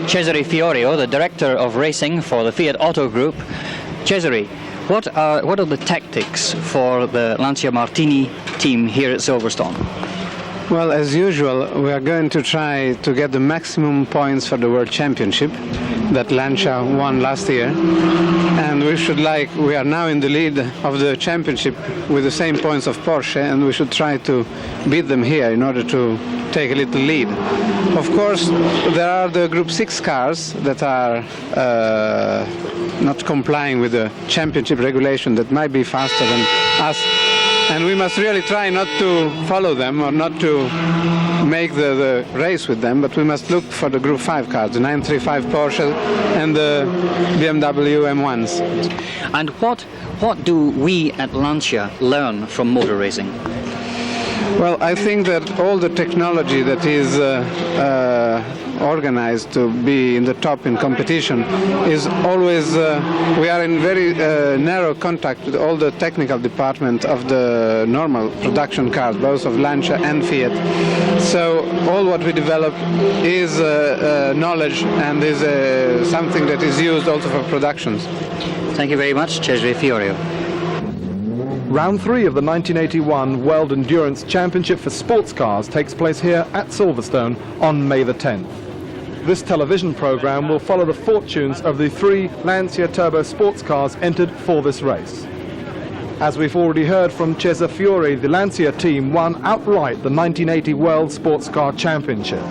Cesare Fiorio, the Director of Racing for the Fiat Auto Group. Cesare, what are the tactics for the Lancia Martini team here at Silverstone? Well, as usual, we are going to try to get the maximum points for the World Championship that Lancia won last year. And we are now in the lead of the championship with the same points of Porsche, and we should try to beat them here in order to take a little lead. Of course, there are the Group 6 cars that are not complying with the championship regulation that might be faster than us. And we must really try not to follow them or not to make the race with them, but we must look for the Group 5 cars, the 935 Porsche and the BMW M1s. And what do we at Lancia learn from motor racing? Well, I think that all the technology that is organized to be in the top in competition is always, we are in very narrow contact with all the technical department of the normal production cars, both of Lancia and Fiat. So all what we develop is knowledge and is something that is used also for productions. Thank you very much, Cesare Fiorio. Round 3 of the 1981 World Endurance Championship for sports cars takes place here at Silverstone on May the 10th. This television program will follow the fortunes of the 3 Lancia Turbo sports cars entered for this race. As we've already heard from Cesare Fiori, the Lancia team won outright the 1980 World Sports Car Championship.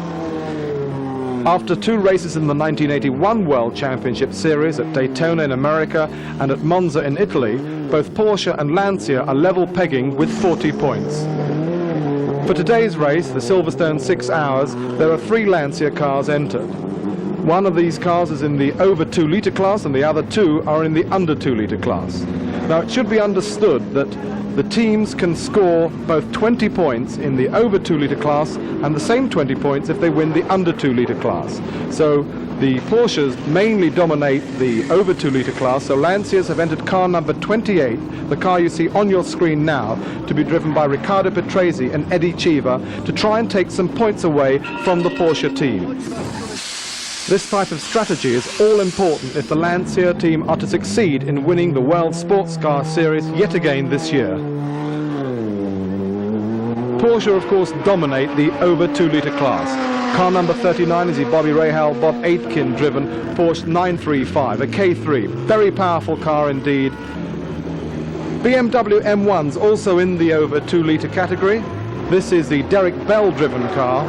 After 2 races in the 1981 World Championship Series at Daytona in America and at Monza in Italy, both Porsche and Lancia are level pegging with 40 points. For today's race, the Silverstone 6 Hours, there are 3 Lancia cars entered. One of these cars is in the over 2 litre class and the other 2 are in the under 2 litre class. Now it should be understood that the teams can score both 20 points in the over 2 litre class and the same 20 points if they win the under 2 litre class. So the Porsches mainly dominate the over 2 litre class, so Lancias have entered car number 28, the car you see on your screen now, to be driven by Riccardo Patrese and Eddie Cheever to try and take some points away from the Porsche team. This type of strategy is all important if the Lancia team are to succeed in winning the World Sports Car Series yet again this year. Porsche, of course, dominate the over 2 litre class. Car number 39 is the Bobby Rahal, Bob Aitken driven Porsche 935, a K3, very powerful car indeed. BMW M1's also in the over 2 litre category. This is the Derek Bell driven car.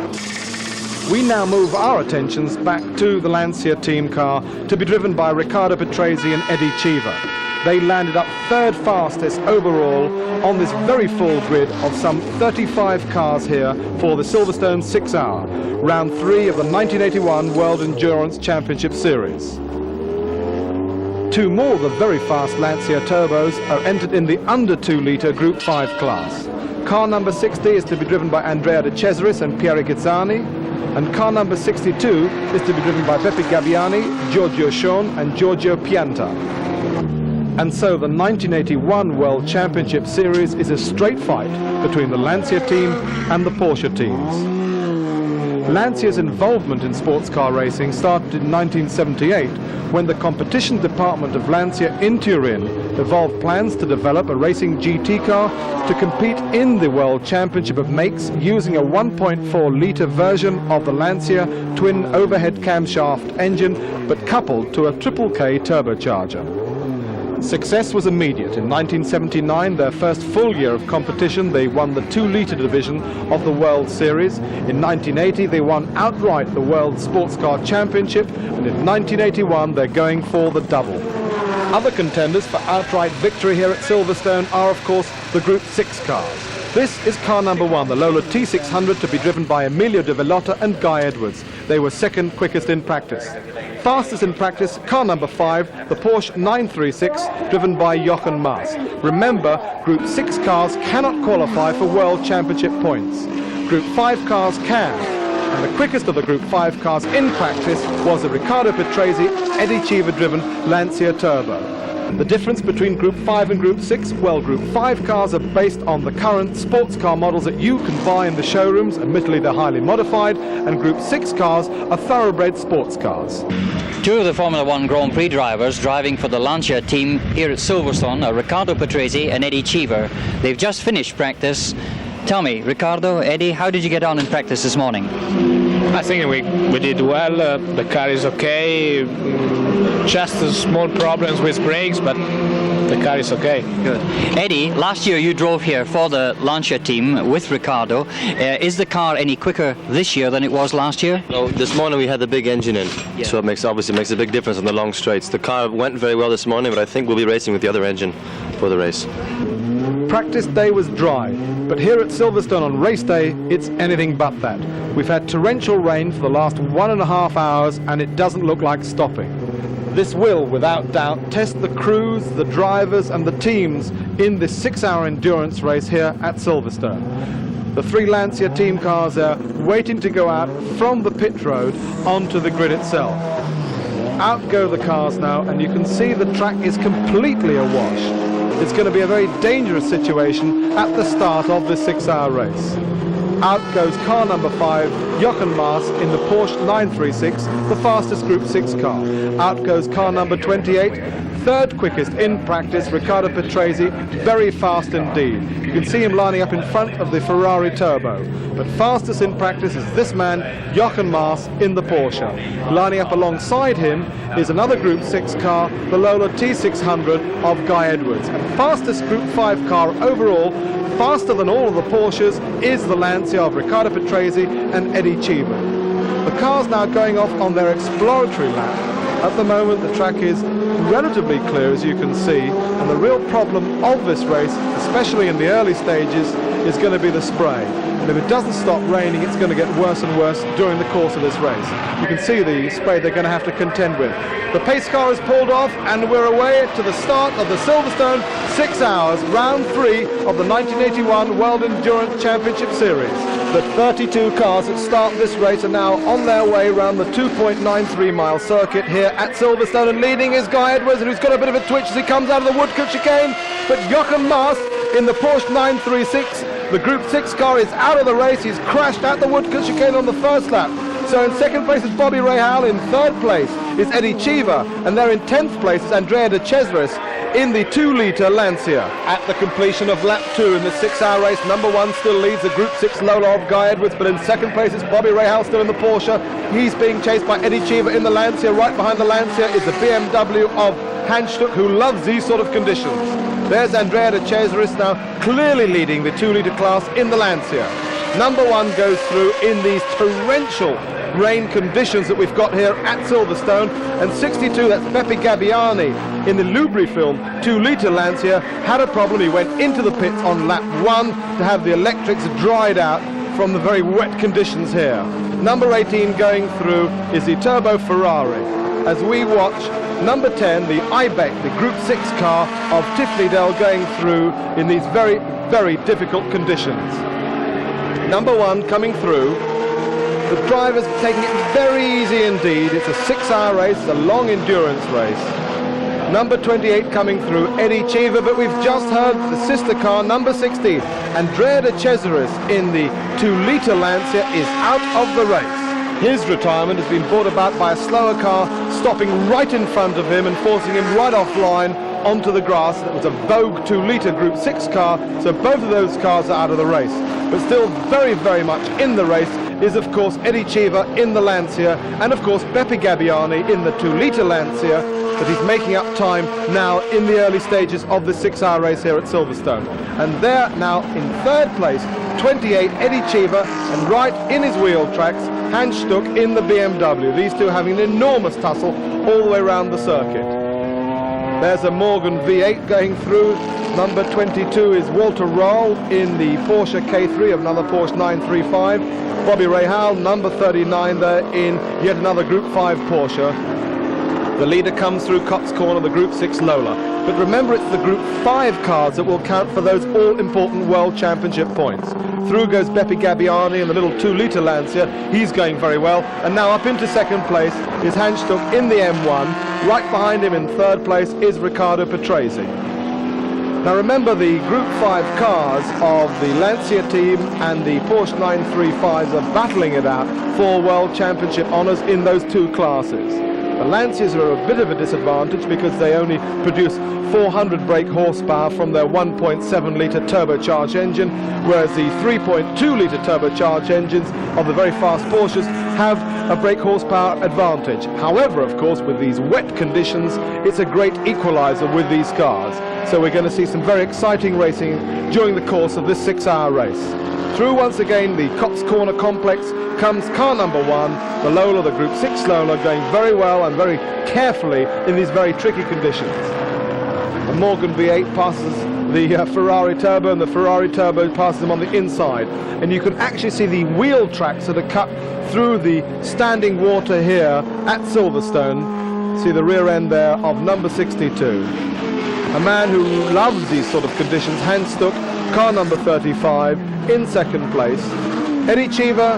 We now move our attentions back to the Lancia team car to be driven by Riccardo Patrese and Eddie Cheever. They landed up 3rd fastest overall on this very full grid of some 35 cars here for the Silverstone 6 Hour, round 3 of the 1981 World Endurance Championship Series. 2 more of the very fast Lancia turbos are entered in the under 2 litre Group 5 class. Car number 60 is to be driven by Andrea De Cesaris and Piero Ghizzani, and car number 62 is to be driven by Beppe Gabbiani, Giorgio Schon and Giorgio Pianta. And so the 1981 World Championship Series is a straight fight between the Lancia team and the Porsche teams. Lancia's involvement in sports car racing started in 1978 when the competition department of Lancia in Turin evolved plans to develop a racing GT car to compete in the World Championship of Makes using a 1.4 litre version of the Lancia twin overhead camshaft engine but coupled to a Triple K turbocharger. Success was immediate. In 1979, their first full year of competition, they won the 2 litre division of the World Series. In 1980, they won outright the World Sports Car Championship, and in 1981, they're going for the double. Other contenders for outright victory here at Silverstone are, of course, the Group 6 cars. This is car number 1, the Lola T600, to be driven by Emilio De Villota and Guy Edwards. They were 2nd quickest in practice. Fastest in practice, car number 5, the Porsche 936, driven by Jochen Mass. Remember, Group 6 cars cannot qualify for World Championship points. Group 5 cars can, and the quickest of the Group 5 cars in practice was the Riccardo Patrese, Eddie Cheever driven Lancia Turbo. The difference between Group 5 and Group 6, well, Group 5 cars are based on the current sports car models that you can buy in the showrooms. Admittedly, they're highly modified, and Group 6 cars are thoroughbred sports cars. Two of the Formula One Grand Prix drivers driving for the Lancia team here at Silverstone are Riccardo Patrese and Eddie Cheever. They've just finished practice. Tell me, Riccardo, Eddie, how did you get on in practice this morning? I think we did well. The car is okay. Just small problems with brakes, but the car is okay. Good. Eddie, last year you drove here for the Lancia team with Riccardo. Is the car any quicker this year than it was last year? No, this morning we had the big engine in, Yeah. so it makes a big difference on the long straights. The car went very well this morning, but I think we'll be racing with the other engine for the race. Practice day was dry, but here at Silverstone on race day, it's anything but that. We've had torrential rain for the last 1.5 hours, and it doesn't look like stopping. This will, without doubt, test the crews, the drivers and the teams in this 6-hour endurance race here at Silverstone. The 3 Lancia team cars are waiting to go out from the pit road onto the grid itself. Out go the cars now, and you can see the track is completely awash. It's going to be a very dangerous situation at the start of this 6-hour race. Out goes car number 5, Jochen Maas in the Porsche 936, the fastest Group 6 car. Out goes car number 28, third quickest in practice, Riccardo Patrese, very fast indeed. You can see him lining up in front of the Ferrari Turbo. But fastest in practice is this man, Jochen Maas in the Porsche. Lining up alongside him is another Group 6 car, the Lola T600 of Guy Edwards. And fastest Group 5 car overall, faster than all of the Porsches, is the Lancia of Riccardo Patrese and Eddie Cheever. The car's now going off on their exploratory lap. At the moment the track is relatively clear, as you can see, and the real problem of this race, especially in the early stages, is going to be the spray. And if it doesn't stop raining, it's going to get worse and worse during the course of this race. You can see the spray they're going to have to contend with. The pace car is pulled off, and we're away to the start of the Silverstone 6 hours, round 3 of the 1981 World Endurance Championship Series. The 32 cars that start this race are now on their way around the 2.93 mile circuit here at Silverstone, and leading is Guy Edwards, who's got a bit of a twitch as he comes out of the Woodcote chicane. But Jochen Maas in the Porsche 936, the Group 6 car, is out of the race. He's crashed at the Woodcote chicane on the first lap. So in second place is Bobby Rahal, in third place is Eddie Cheever, and there in 10th place is Andrea De Cesaris in the 2-litre Lancia. At the completion of lap 2 in the 6-hour race, number 1 still leads the Group 6 Lola of Guy Edwards, but in second place is Bobby Rahal still in the Porsche. He's being chased by Eddie Cheever in the Lancia. Right behind the Lancia is the BMW of Hans Stuck, who loves these sort of conditions. There's Andrea De Cesaris now clearly leading the 2-litre class in the Lancia. Number 1 goes through in these torrential rain conditions that we've got here at Silverstone, and 62, that's Beppe Gabbiani in the Lubrifilm 2-litre Lancia, had a problem. He went into the pits on lap 1 to have the electrics dried out from the very wet conditions here. Number 18 going through is the Turbo Ferrari. As we watch number 10, the Ibec, the Group 6 car of Tiffany Dell, going through in these very, very difficult conditions. Number 1 coming through. The drivers taking it very easy indeed. It's a 6-hour race, it's a long endurance race. Number 28 coming through, Eddie Cheever, but we've just heard the sister car, number 16, Andrea De Cesaris in the 2-litre Lancia, is out of the race. His retirement has been brought about by a slower car stopping right in front of him and forcing him right offline onto the grass. It was a Vogue 2-litre Group 6 car, so both of those cars are out of the race. But still very, very much in the race is, of course, Eddie Cheever in the Lancia, and, of course, Beppe Gabbiani in the 2-litre Lancia, but he's making up time now in the early stages of the 6-hour race here at Silverstone. And there now in third place, 28, Eddie Cheever, and right in his wheel tracks, Hans Stuck in the BMW. These two having an enormous tussle all the way around the circuit. There's a Morgan V8 going through. Number 22 is Walter Roll in the Porsche K3 of another Porsche 935. Bobby Rahal, number 39 there in yet another Group 5 Porsche. The leader comes through Cops Corner, the Group 6 Lola. But remember, it's the Group 5 cars that will count for those all-important World Championship points. Through goes Beppe Gabbiani in the little 2-litre Lancia. He's going very well. And now up into second place is Hans Stuck in the M1. Right behind him in third place is Riccardo Patrese. Now remember, the Group 5 cars of the Lancia team and the Porsche 935s are battling it out for World Championship honours in those two classes. The Lancias are a bit of a disadvantage because they only produce 400 brake horsepower from their 1.7-litre turbocharged engine, whereas the 3.2-litre turbocharged engines of the very fast Porsches have a brake horsepower advantage. However, of course, with these wet conditions, it's a great equaliser with these cars. So we're going to see some very exciting racing during the course of this 6-hour race. Through once again the Cops Corner complex comes car number 1, the Lola, the Group 6 Lola, going very well and very carefully in these very tricky conditions. The Morgan V8 passes the Ferrari Turbo, and the Ferrari Turbo passes them on the inside. And you can actually see the wheel tracks that are cut through the standing water here at Silverstone. See the rear end there of number 62. A man who loves these sort of conditions, Hans Stuck, car number 35, in second place. Eddie Cheever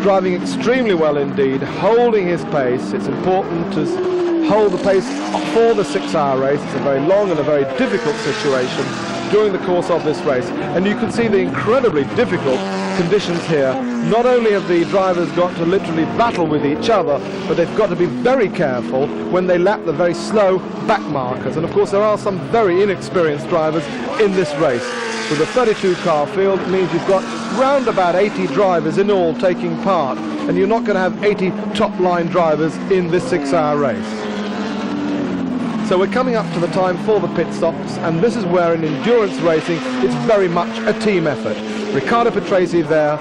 driving extremely well indeed, holding his pace. It's important to hold the pace for the 6-hour race. It's a very long and a very difficult situation during the course of this race. And you can see the incredibly difficult conditions here. Not only have the drivers got to literally battle with each other, but they've got to be very careful when they lap the very slow back markers. And of course there are some very inexperienced drivers in this race. With a 32 car field, it means you've got round about 80 drivers in all taking part, and you're not going to have 80 top line drivers in this 6-hour race. So we're coming up to the time for the pit stops, and this is where in endurance racing it's very much a team effort. Riccardo Patrese there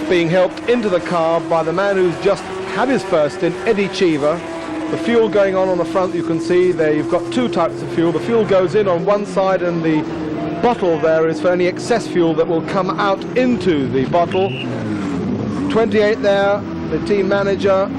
being helped into the car by the man who's just had his first in, Eddie Cheever. The fuel going on the front, you can see there you've got two types of fuel. The fuel goes in on one side, and the bottle there is for any excess fuel that will come out into the bottle. 28 there, the team manager,